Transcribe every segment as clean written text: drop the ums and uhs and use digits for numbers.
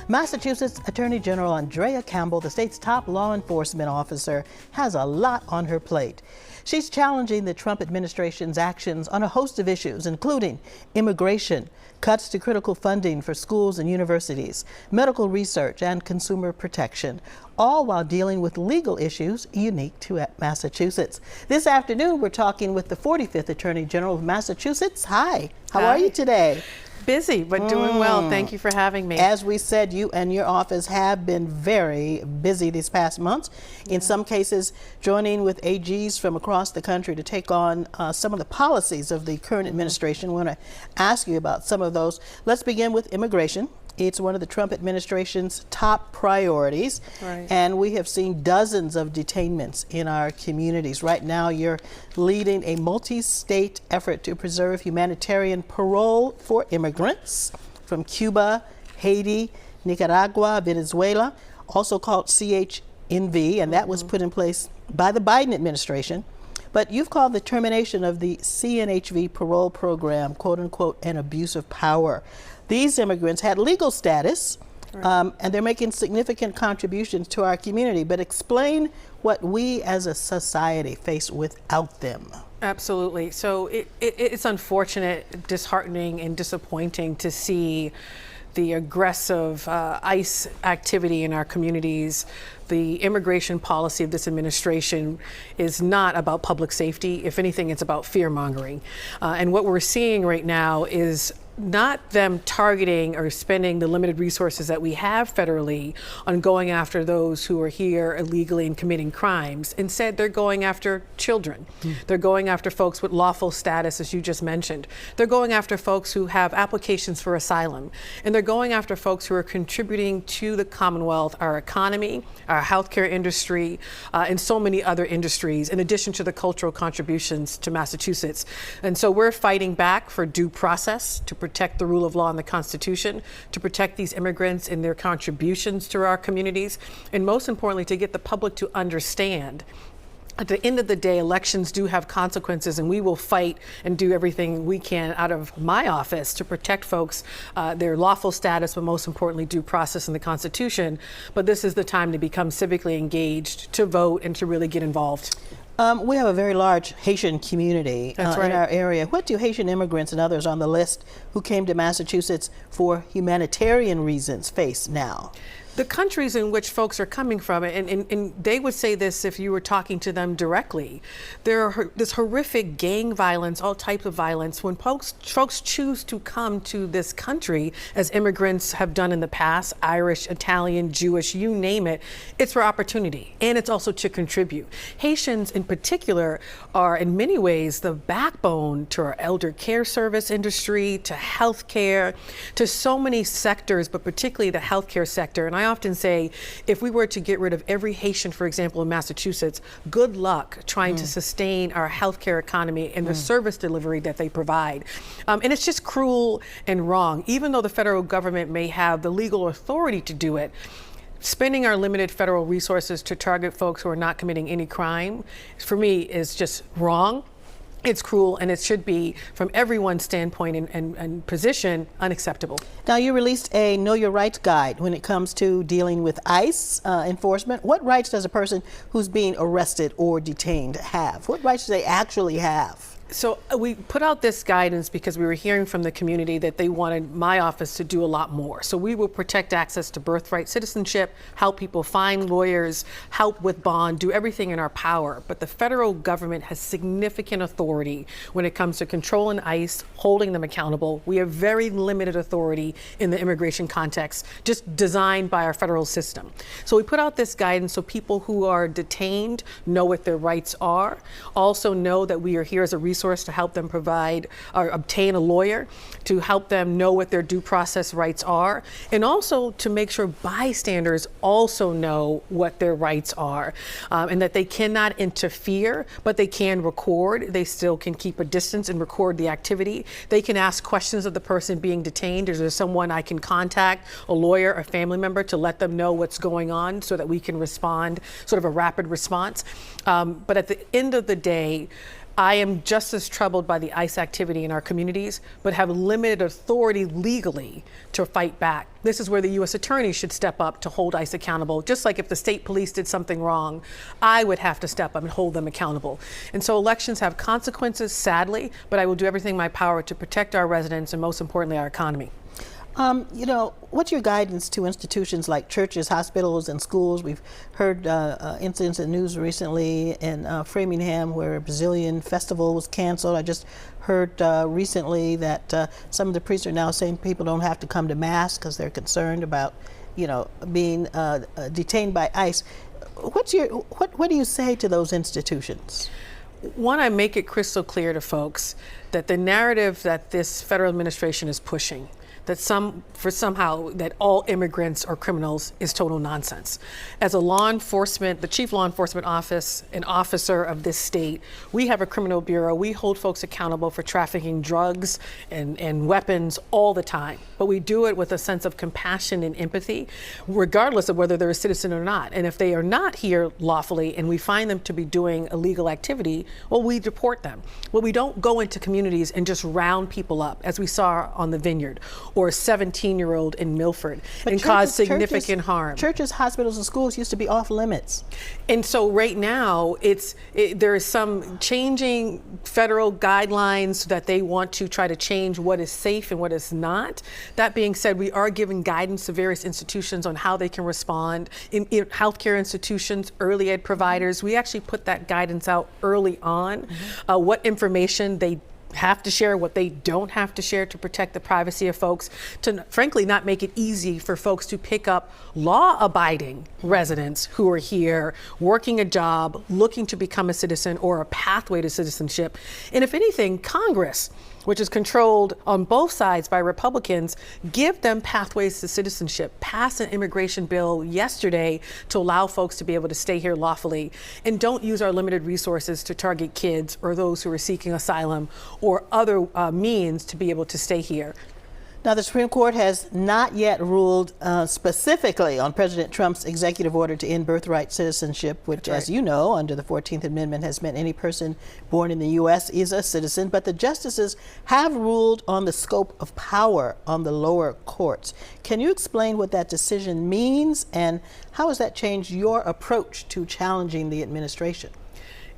Massachusetts Attorney General Andrea Campbell, the state's top law enforcement officer, has a lot on her plate. She's challenging the Trump administration's actions on a host of issues, including immigration, cuts to critical funding for schools and universities, medical research, and consumer protection, all while dealing with legal issues unique to Massachusetts. This afternoon, we're talking with the 45th Attorney General of Massachusetts. Hi, how are you today? Busy, but doing well. Thank you for having me. As we said, you and your office have been very busy these past months. In some cases, joining with AGs from across the country to take on some of the policies of the current administration. We want to ask you about some of those. Let's begin with immigration. It's one of the Trump administration's top priorities, and we have seen dozens of detainments in our communities. Right now, you're leading a multi-state effort to preserve humanitarian parole for immigrants from Cuba, Haiti, Nicaragua, Venezuela, also called CHNV, and that was put in place by the Biden administration. But you've called the termination of the CNHV parole program, quote unquote, an abuse of power. These immigrants had legal status, and they're making significant contributions to our community. But explain what we as a society face without them. Absolutely. So it's unfortunate, disheartening, and disappointing to see the aggressive ICE activity in our communities. The immigration policy of this administration is not about public safety. If anything, it's about fear mongering. And what we're seeing right now is not them targeting or spending the limited resources that we have federally on going after those who are here illegally and committing crimes. Instead, they're going after children. They're going after folks with lawful status, as you just mentioned. They're going after folks who have applications for asylum. And they're going after folks who are contributing to the Commonwealth, our economy, our healthcare industry, and so many other industries, in addition to the cultural contributions to Massachusetts. And so we're fighting back for due process to protect the rule of law and the Constitution, to protect these immigrants and their contributions to our communities, and most importantly, to get the public to understand at the end of the day, elections do have consequences, and we will fight and do everything we can out of my office to protect folks, their lawful status, but most importantly, due process in the Constitution. But this is the time to become civically engaged, to vote, and to really get involved. We have a very large Haitian community in our area. What do Haitian immigrants and others on the list who came to Massachusetts for humanitarian reasons face now? The countries in which folks are coming from, and they would say this if you were talking to them directly, there are this horrific gang violence, all types of violence. When folks choose to come to this country, as immigrants have done in the past, Irish, Italian, Jewish, you name it, it's for opportunity, and it's also to contribute. Haitians in particular are in many ways the backbone to our elder care service industry, to healthcare, to so many sectors, but particularly the healthcare sector. And I often say, if we were to get rid of every Haitian, for example, in Massachusetts, good luck trying to sustain our healthcare economy and the service delivery that they provide. And it's just cruel and wrong. Even though the federal government may have the legal authority to do it, spending our limited federal resources to target folks who are not committing any crime, for me, is just wrong. It's cruel, and it should be, from everyone's standpoint and position, unacceptable. Now, you released a Know Your Rights guide when it comes to dealing with ICE enforcement. What rights does a person who's being arrested or detained have? What rights do they actually have? So we put out this guidance because we were hearing from the community that they wanted my office to do a lot more. So we will protect access to birthright citizenship, help people find lawyers, help with bond, do everything in our power. But the federal government has significant authority when it comes to controlling ICE, holding them accountable. We have very limited authority in the immigration context, just designed by our federal system. So we put out this guidance so people who are detained know what their rights are, also know that we are here as a resource to help them provide or obtain a lawyer, to help them know what their due process rights are, and also to make sure bystanders also know what their rights are, and that they cannot interfere, but they can record. They still can keep a distance and record the activity. They can ask questions of the person being detained. Is there someone I can contact, a lawyer, a family member, to let them know what's going on so that we can respond, sort of a rapid response. But at the end of the day, I am just as troubled by the ICE activity in our communities, but have limited authority legally to fight back. This is where the U.S. Attorney should step up to hold ICE accountable. Just like if the state police did something wrong, I would have to step up and hold them accountable. And so elections have consequences, sadly, but I will do everything in my power to protect our residents and, most importantly, our economy. What's your guidance to institutions like churches, hospitals, and schools? We've heard incidents in news recently in Framingham where a Brazilian festival was canceled. I just heard recently that some of the priests are now saying people don't have to come to Mass because they're concerned about, being detained by ICE. What do you say to those institutions? One, I make it crystal clear to folks that the narrative that this federal administration is pushing, that somehow that all immigrants are criminals, is total nonsense. As a law enforcement, the chief law enforcement office, an officer of this state, we have a criminal bureau. We hold folks accountable for trafficking drugs and weapons all the time. But we do it with a sense of compassion and empathy, regardless of whether they're a citizen or not. And if they are not here lawfully and we find them to be doing illegal activity, well, we deport them. Well, we don't go into communities and just round people up, as we saw on the Vineyard, or a 17-year-old in Milford, and cause significant harm. Churches, hospitals, and schools used to be off limits. And so right now, there is some changing federal guidelines that they want to try to change what is safe and what is not. That being said, we are giving guidance to various institutions on how they can respond. In healthcare institutions, early ed providers, we actually put that guidance out early on, what information they have to share, what they don't have to share to protect the privacy of folks, to frankly not make it easy for folks to pick up law-abiding residents who are here working a job, looking to become a citizen or a pathway to citizenship. And if anything, Congress, which is controlled on both sides by Republicans, give them pathways to citizenship. Pass an immigration bill yesterday to allow folks to be able to stay here lawfully, and don't use our limited resources to target kids or those who are seeking asylum or other means to be able to stay here. Now, the Supreme Court has not yet ruled specifically on President Trump's executive order to end birthright citizenship, which, as you know, under the 14th Amendment has meant any person born in the U.S. is a citizen. But the justices have ruled on the scope of power on the lower courts. Can you explain what that decision means, and how has that changed your approach to challenging the administration?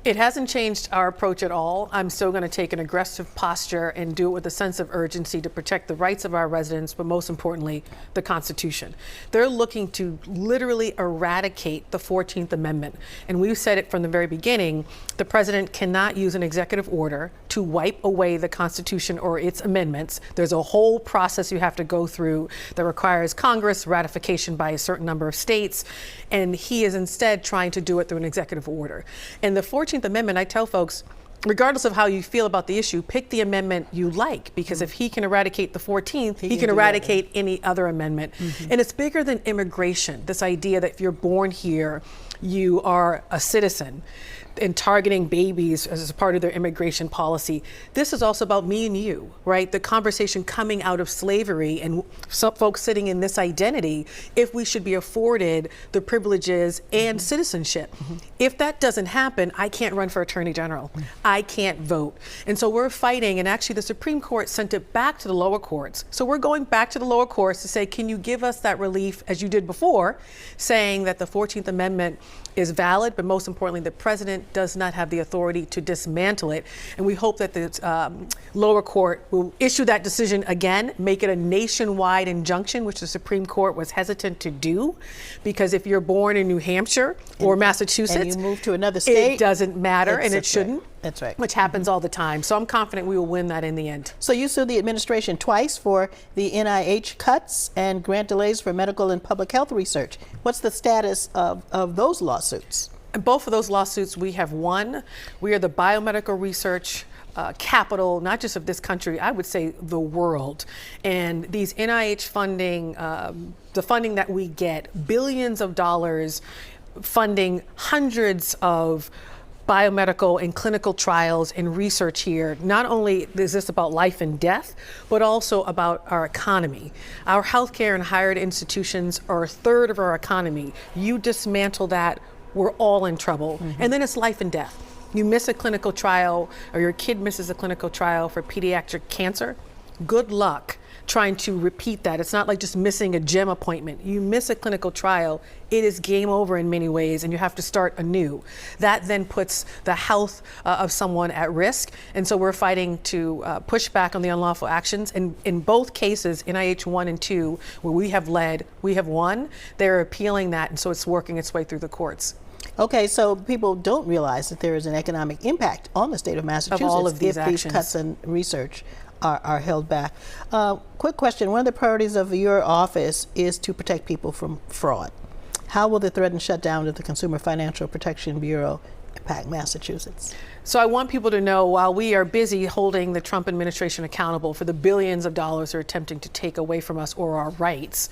It hasn't changed our approach at all. I'm still going to take an aggressive posture and do it with a sense of urgency to protect the rights of our residents, but most importantly, the Constitution. They're looking to literally eradicate the 14th Amendment. And we've said it from the very beginning, the president cannot use an executive order to wipe away the Constitution or its amendments. There's a whole process you have to go through that requires Congress, ratification by a certain number of states, and he is instead trying to do it through an executive order. And the 14th Amendment, I tell folks, regardless of how you feel about the issue, pick the amendment you like, because if he can eradicate the 14th, he can eradicate any other amendment. And it's bigger than immigration, this idea that if you're born here, you are a citizen, and targeting babies as a part of their immigration policy. This is also about me and you, right? The conversation coming out of slavery and some folks sitting in this identity, if we should be afforded the privileges and citizenship. If that doesn't happen, I can't run for Attorney General. I can't vote. And so we're fighting, and actually the Supreme Court sent it back to the lower courts. So we're going back to the lower courts to say, can you give us that relief as you did before, saying that the 14th Amendment is valid, but most importantly, the president does not have the authority to dismantle it. And we hope that the lower court will issue that decision again, make it a nationwide injunction, which the Supreme Court was hesitant to do, because if you're born in New Hampshire or Massachusetts, and you move to another state, it doesn't matter, and it shouldn't. That's right. Which happens all the time. So I'm confident we will win that in the end. So you sued the administration twice for the NIH cuts and grant delays for medical and public health research. What's the status of those lawsuits? Both of those lawsuits we have won. We are the biomedical research capital, not just of this country, I would say the world. And these NIH funding, the funding that we get, billions of dollars funding hundreds of biomedical and clinical trials and research here. Not only is this about life and death, but also about our economy. Our healthcare and higher ed institutions are a third of our economy. You dismantle that, we're all in trouble. And then it's life and death. You miss a clinical trial, or your kid misses a clinical trial for pediatric cancer, good luck trying to repeat that. It's not like just missing a gym appointment. You miss a clinical trial, it is game over in many ways, and you have to start anew. That then puts the health of someone at risk, and so we're fighting to push back on the unlawful actions. And in both cases, NIH 1 and 2, where we have led, we have won. They're appealing that, and so it's working its way through the courts. Okay, so people don't realize that there is an economic impact on the state of Massachusetts all of these if these actions. cuts in research are held back. Quick question, one of the priorities of your office is to protect people from fraud. How will the threatened shutdown of the Consumer Financial Protection Bureau impact Massachusetts? So I want people to know, while we are busy holding the Trump administration accountable for the billions of dollars they're attempting to take away from us or our rights,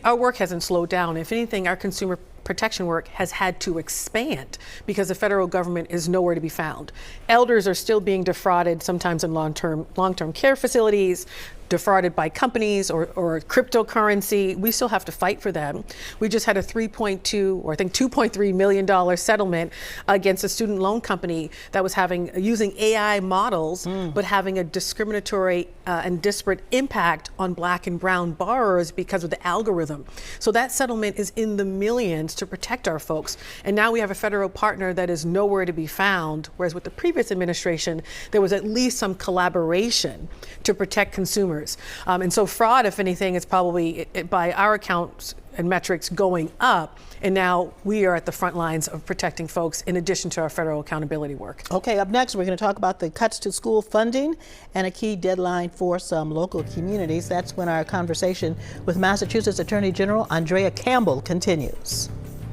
our work hasn't slowed down. If anything, our consumer protection work has had to expand because the federal government is nowhere to be found. Elders are still being defrauded, sometimes in long-term care facilities, defrauded by companies or cryptocurrency. We still have to fight for them. We just had a $3.2 or I think $2.3 million settlement against a student loan company that was using AI models, but having a discriminatory and disparate impact on Black and brown borrowers because of the algorithm. So that settlement is in the millions to protect our folks. And now we have a federal partner that is nowhere to be found, whereas with the previous administration, there was at least some collaboration to protect consumers. And so fraud, if anything, is probably, by our accounts and metrics, going up. And now we are at the front lines of protecting folks in addition to our federal accountability work. Okay, up next, we're going to talk about the cuts to school funding and a key deadline for some local communities. That's when our conversation with Massachusetts Attorney General Andrea Campbell continues.